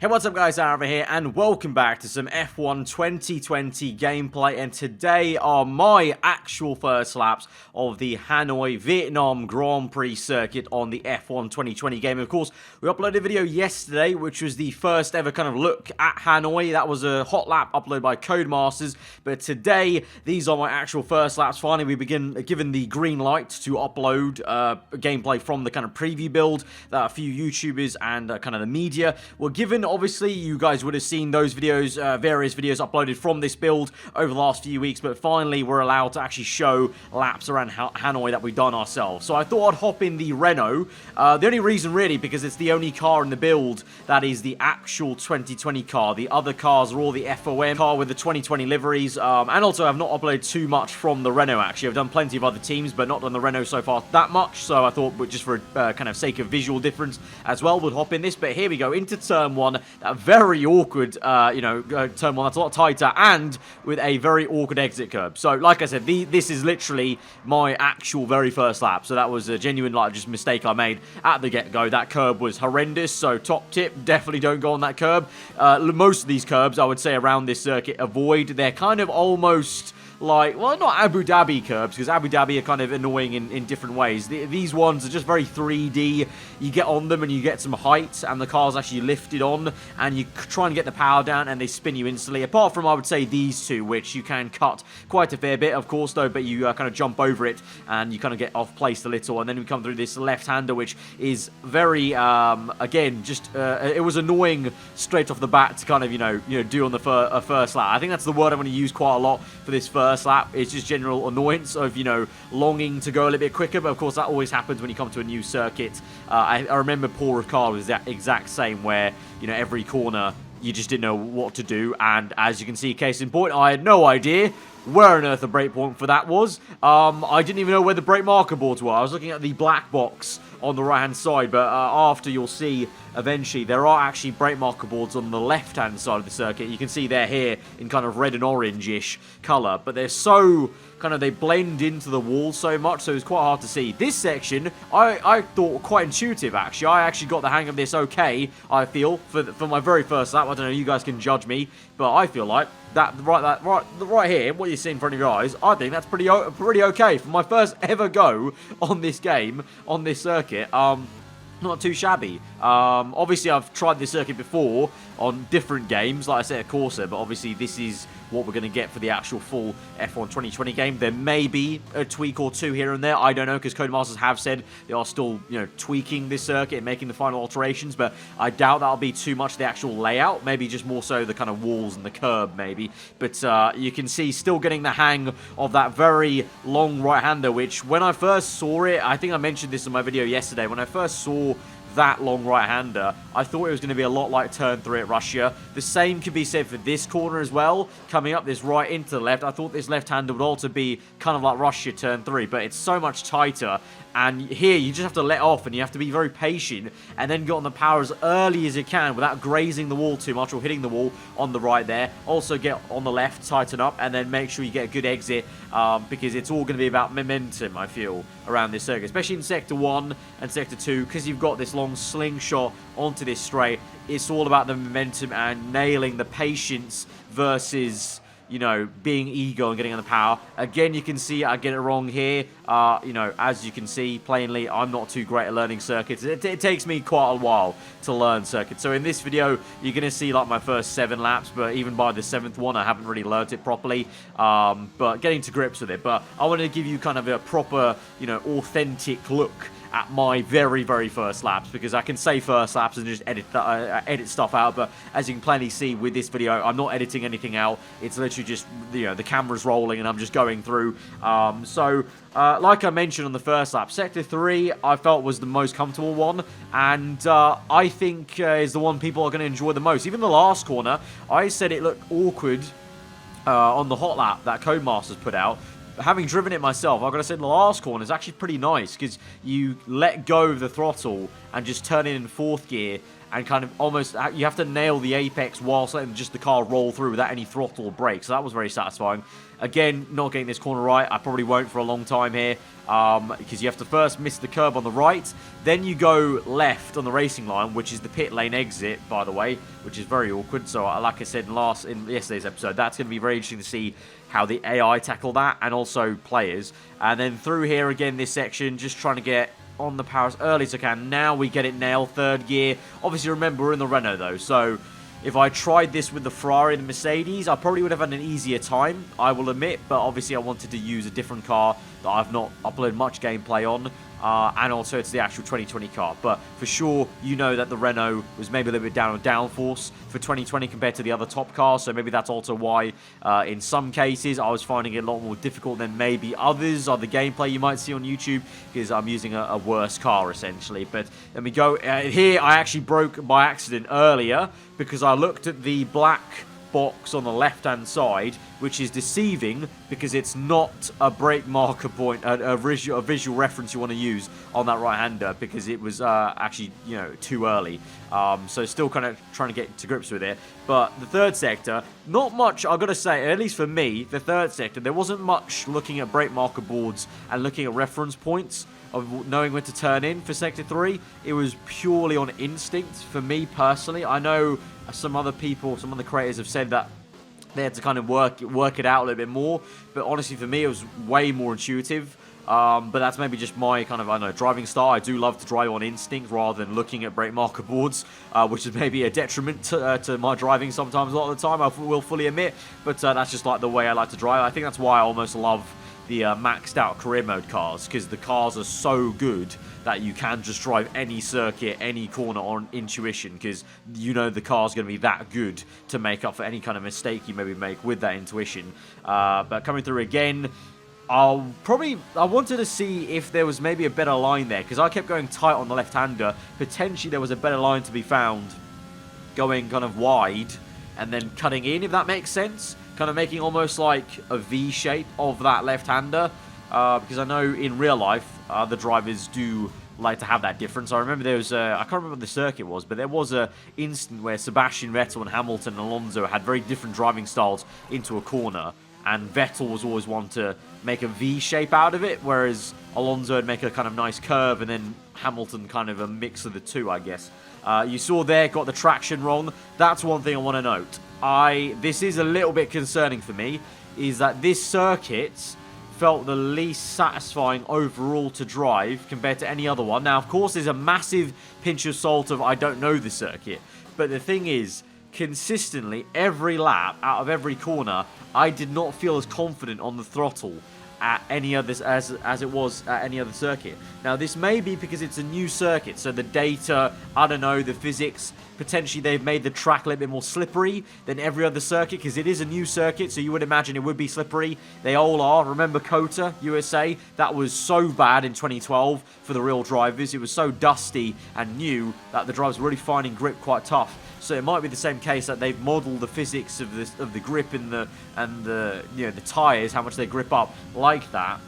Hey, what's up guys, aarava here, and welcome back to some F1 2020 gameplay, and today are my actual first laps of the Hanoi Vietnam Grand Prix circuit on the F1 2020 game. Of course, we uploaded a video yesterday, which was the first ever kind of look at Hanoi. That was a hot lap uploaded by Codemasters, but today, these are my actual first laps. Finally, we begin given the green light to upload gameplay from the kind of preview build that a few YouTubers and kind of the media were given. Obviously, you guys would have seen those videos, various videos uploaded from this build over the last few weeks, but finally we're allowed to actually show laps around Hanoi that we've done ourselves. So I thought I'd hop in the Renault. The only reason really, because it's the only car in the build that is the actual 2020 car. The other cars are all the FOM car with the 2020 liveries, and also I've not uploaded too much from the Renault actually. I've done plenty of other teams, but not done the Renault so far that much, so I thought just for kind of sake of visual difference as well, we'd hop in this. But here we go, into turn one. That very awkward, turn one that's a lot tighter and with a very awkward exit curb. So, like I said, this is literally my actual very first lap. So that was a genuine, just mistake I made at the get-go. That curb was horrendous. So, top tip, definitely don't go on that curb. Most of these curbs, I would say, around this circuit, avoid. They're kind of almost like, well, not Abu Dhabi curbs, because Abu Dhabi are kind of annoying in different ways. These ones are just very 3D. You get on them and you get some height, and the car's actually lifted on, and you try and get the power down, and they spin you instantly. Apart from, I would say, these two, which you can cut quite a fair bit, of course, though, but you kind of jump over it, and you kind of get off-placed a little, and then we come through this left-hander, which is very, again, just, it was annoying straight off the bat to kind of, do on the first lap. I think that's the word I'm going to use quite a lot for this first lap. It's just general annoyance of, longing to go a little bit quicker, but of course that always happens when you come to a new circuit. I remember Paul Ricard was that exact same, where, every corner you just didn't know what to do, and as you can see, case in point, I had no idea where on earth the brake point for that was. I didn't even know where the brake marker boards were. I was looking at the black box on the right-hand side, but after, you'll see eventually there are actually brake marker boards on the left-hand side of the circuit. You can see they're here in kind of red and orange-ish colour, but they're so they blend into the wall so much, so it's quite hard to see. This section, I thought quite intuitive, actually. I actually got the hang of this okay, I feel, for my very first lap. I don't know, you guys can judge me, but I feel like right here, what you see in front of your eyes, I think that's pretty okay for my first ever go on this game, on this circuit. Not too shabby. Obviously, I've tried this circuit before on different games, like I said, at Corsa, but obviously this is what we're going to get for the actual full F1 2020 game. There may be a tweak or two here and there. I don't know, because Codemasters have said they are still, tweaking this circuit and making the final alterations, but I doubt that'll be too much the actual layout. Maybe just more so the kind of walls and the curb, maybe. But you can see still getting the hang of that very long right-hander, which when I first saw it, I think I mentioned this in my video yesterday, when I first saw that long right-hander, I thought it was going to be a lot like turn 3 at Russia. The same could be said for this corner as well, coming up this right into the left. I thought this left-hander would also be kind of like Russia turn 3, but it's so much tighter, and here you just have to let off, and you have to be very patient, and then get on the power as early as you can without grazing the wall too much or hitting the wall on the right there. Also get on the left, tighten up, and then make sure you get a good exit, because it's all going to be about momentum, I feel, around this circuit, especially in Sector 1 and Sector 2, because you've got this long slingshot onto this straight. It's all about the momentum and nailing the patience versus, being ego and getting on the power. Again, you can see I get it wrong here. As you can see plainly, I'm not too great at learning circuits. It takes me quite a while to learn circuits. So in this video, you're going to see like my first 7 laps, but even by the 7th one, I haven't really learned it properly. But getting to grips with it. But I wanted to give you kind of a proper, authentic look at my very, very first laps, because I can say first laps and just edit stuff out, but as you can plainly see with this video, I'm not editing anything out. It's literally just, the camera's rolling and I'm just going through. Like I mentioned on the first lap, Sector 3 I felt was the most comfortable one, and I think is the one people are going to enjoy the most. Even the last corner, I said it looked awkward on the hot lap that Codemasters put out. Having driven it myself, I've got to say the last corner is actually pretty nice, because you let go of the throttle and just turn it in 4th gear, and kind of almost, you have to nail the apex whilst letting just the car roll through without any throttle or brake. So that was very satisfying. Again, not getting this corner right. I probably won't for a long time here, because you have to first miss the curb on the right, then you go left on the racing line, which is the pit lane exit, by the way, which is very awkward. So like I said in yesterday's episode, that's going to be very interesting to see how the AI tackle that, and also players. And then through here again, this section, just trying to get on the power as early as I can. Now we get it nailed, third gear. Obviously, remember, we're in the Renault though, so if I tried this with the Ferrari and the Mercedes, I probably would have had an easier time, I will admit, but obviously I wanted to use a different car that I've not uploaded much gameplay on, and also it's the actual 2020 car. But for sure, you know that the Renault was maybe a little bit down on downforce for 2020 compared to the other top cars, so maybe that's also why in some cases I was finding it a lot more difficult than maybe others, or the gameplay you might see on YouTube, because I'm using a worse car essentially. But let me go. Here I actually broke by accident earlier because I looked at the black box on the left hand side, which is deceiving because it's not a brake marker point, a visual reference you want to use on that right hander, because it was actually, you know, too early. So still kind of trying to get to grips with it. But the third sector, not much, I've got to say, at least for me, the third sector, there wasn't much looking at brake marker boards and looking at reference points of knowing when to turn in for Sector 3. It was purely on instinct for me personally. I know some other people, some other creators have said that they had to kind of work it out a little bit more, but honestly for me it was way more intuitive. But that's maybe just my kind of, I don't know, driving style. I do love to drive on instinct rather than looking at brake marker boards, which is maybe a detriment to my driving sometimes a lot of the time, I will fully admit, but that's just like the way I like to drive. I think that's why I almost love the maxed out career mode cars, because the cars are so good that you can just drive any circuit, any corner on intuition, because you know the car's going to be that good to make up for any kind of mistake you maybe make with that intuition. But coming through again, I wanted to see if there was maybe a better line there, because I kept going tight on the left-hander. Potentially there was a better line to be found going kind of wide and then cutting in, if that makes sense. Kind of making almost like a V shape of that left-hander, because I know in real life the drivers do like to have that difference. I remember there was I can't remember what the circuit was, but there was a instant where Sebastian Vettel and Hamilton and Alonso had very different driving styles into a corner, and Vettel was always one to make a V shape out of it, whereas Alonso would make a kind of nice curve, and then Hamilton kind of a mix of the two, I guess. You saw there, got the traction wrong. That's one thing I want to note. This is a little bit concerning for me, is that this circuit felt the least satisfying overall to drive compared to any other one. Now, of course, there's a massive pinch of salt of I don't know the circuit, but the thing is, consistently, every lap, out of every corner, I did not feel as confident on the throttle at any other as it was at any other circuit. Now, this may be because it's a new circuit, so the data, I don't know, the physics, potentially they've made the track a little bit more slippery than every other circuit, because it is a new circuit, so you would imagine it would be slippery. They all are. Remember Kota, USA? That was so bad in 2012 for the real drivers. It was so dusty and new that the drivers were really finding grip quite tough. So it might be the same case that they've modelled the physics of the grip and the you know, the tyres, how much they grip up like that.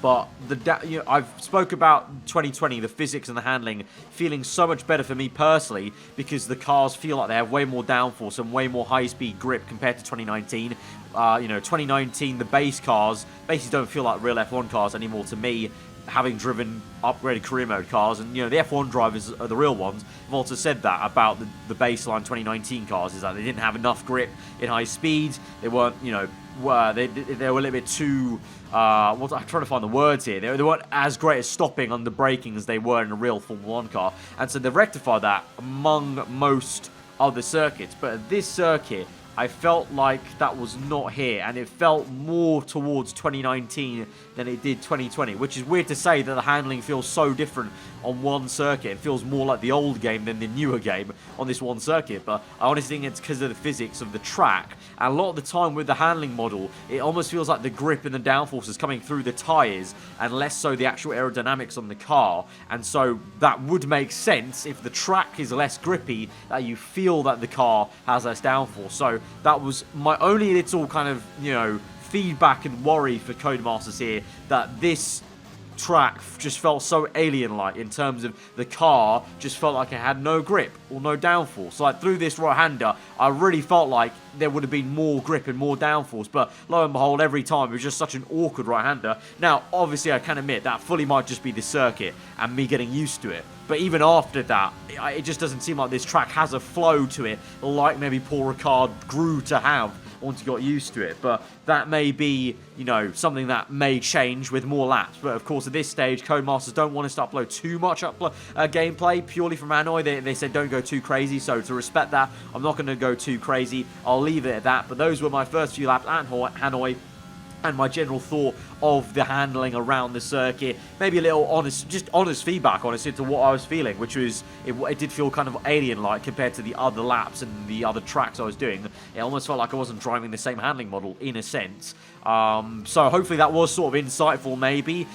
But I've spoke about 2020, the physics and the handling feeling so much better for me personally, because the cars feel like they have way more downforce and way more high-speed grip compared to 2019. 2019, the base cars basically don't feel like real F1 cars anymore to me, having driven upgraded career mode cars. And, you know, the F1 drivers are the real ones. I've also said that about the baseline 2019 cars, is that they didn't have enough grip in high speed. They weren't, you know, they were a little bit too, I'm trying to find the words here. They weren't as great at stopping under braking as they were in a real Formula 1 car. And so they've rectified that among most other circuits. But at this circuit, I felt like that was not here, and it felt more towards 2019 than it did 2020, which is weird to say that the handling feels so different on one circuit. It feels more like the old game than the newer game on this one circuit, but I honestly think it's because of the physics of the track. And a lot of the time with the handling model, it almost feels like the grip and the downforce is coming through the tyres, and less so the actual aerodynamics on the car. And so that would make sense if the track is less grippy, that you feel that the car has less downforce. So that was my only little kind of, you know, feedback and worry for Codemasters here, that this track just felt so alien-like in terms of the car just felt like it had no grip or no downforce. So like through this right-hander, I really felt like there would have been more grip and more downforce, but lo and behold, every time it was just such an awkward right-hander. Now, obviously, I can admit that fully might just be the circuit and me getting used to it. But even after that, it just doesn't seem like this track has a flow to it like maybe Paul Ricard grew to have once he got used to it. But that may be, you know, something that may change with more laps. But of course, at this stage, Codemasters don't want us to upload too much gameplay purely from Hanoi. They said don't go too crazy. So to respect that, I'm not going to go too crazy. I'll leave it at that. But those were my first few laps at Hanoi, and my general thought of the handling around the circuit. Maybe a little honest feedback, honestly, to what I was feeling, which was, it did feel kind of alien-like compared to the other laps and the other tracks I was doing. It almost felt like I wasn't driving the same handling model, in a sense. So hopefully that was sort of insightful, maybe.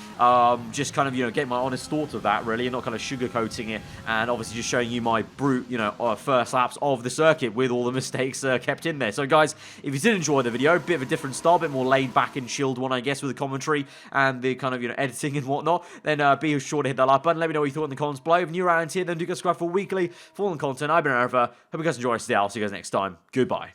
Just kind of, you know, getting my honest thoughts of that, really, and not kind of sugarcoating it, and obviously just showing you my brute, you know, first laps of the circuit with all the mistakes kept in there. So, guys, if you did enjoy the video, a bit of a different style, a bit more laid back and chilled one, I guess, with the commentary and the kind of, you know, editing and whatnot, then be sure to hit that like button. Let me know what you thought in the comments below. If you're around here, then do subscribe for weekly full-on content. I've been aarava. Hope you guys enjoy today. I'll see you guys next time. Goodbye.